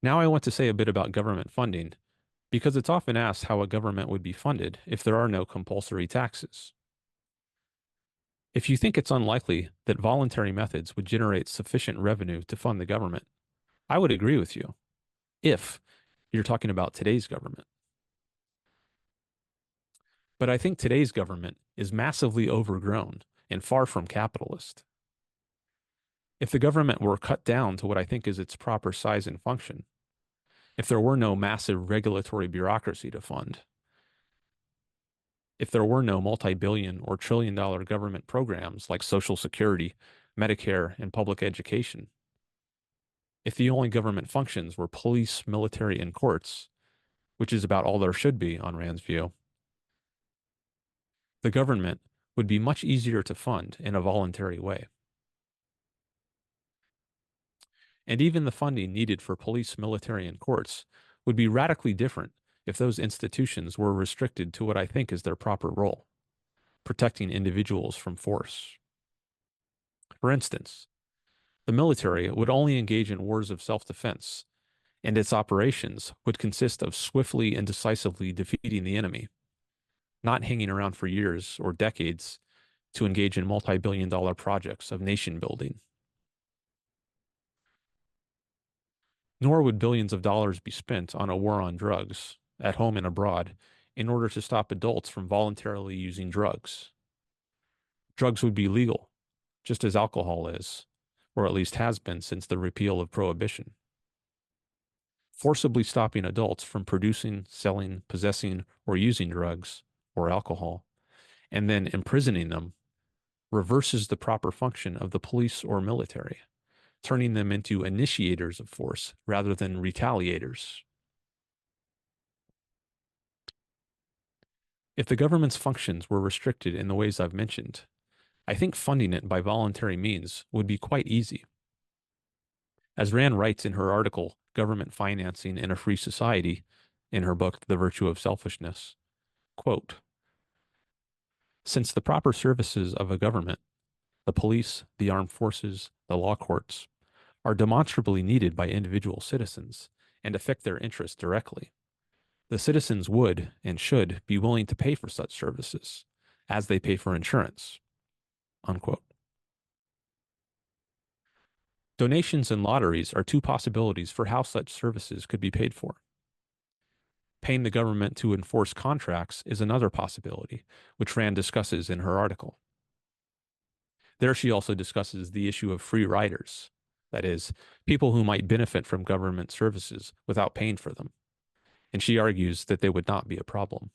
Now I want to say a bit about government funding, because it's often asked how a government would be funded if there are no compulsory taxes. If you think it's unlikely that voluntary methods would generate sufficient revenue to fund the government, I would agree with you, if you're talking about today's government. But I think today's government is massively overgrown and far from capitalist. If the government were cut down to what I think is its proper size and function, if there were no massive regulatory bureaucracy to fund, if there were no multi-billion or trillion-dollar government programs like Social Security, Medicare, and public education, if the only government functions were police, military, and courts, which is about all there should be on Rand's view, the government would be much easier to fund in a voluntary way. And even the funding needed for police, military, and courts would be radically different if those institutions were restricted to what I think is their proper role, protecting individuals from force. For instance, the military would only engage in wars of self-defense, and its operations would consist of swiftly and decisively defeating the enemy, not hanging around for years or decades to engage in multi-billion dollar projects of nation building. Nor would billions of dollars be spent on a war on drugs, at home and abroad, in order to stop adults from voluntarily using drugs. Drugs would be legal, just as alcohol is, or at least has been since the repeal of prohibition. Forcibly stopping adults from producing, selling, possessing, or using drugs or alcohol, and then imprisoning them, reverses the proper function of the police or military, turning them into initiators of force rather than retaliators. If the government's functions were restricted in the ways I've mentioned, I think funding it by voluntary means would be quite easy. As Rand writes in her article, Government Financing in a Free Society, in her book, The Virtue of Selfishness, quote, since the proper services of a government, the police, the armed forces, the law courts, are demonstrably needed by individual citizens and affect their interests directly, the citizens would and should be willing to pay for such services, as they pay for insurance, unquote. Donations and lotteries are two possibilities for how such services could be paid for. Paying the government to enforce contracts is another possibility, which Rand discusses in her article. There she also discusses the issue of free riders, that is, people who might benefit from government services without paying for them, and she argues that they would not be a problem.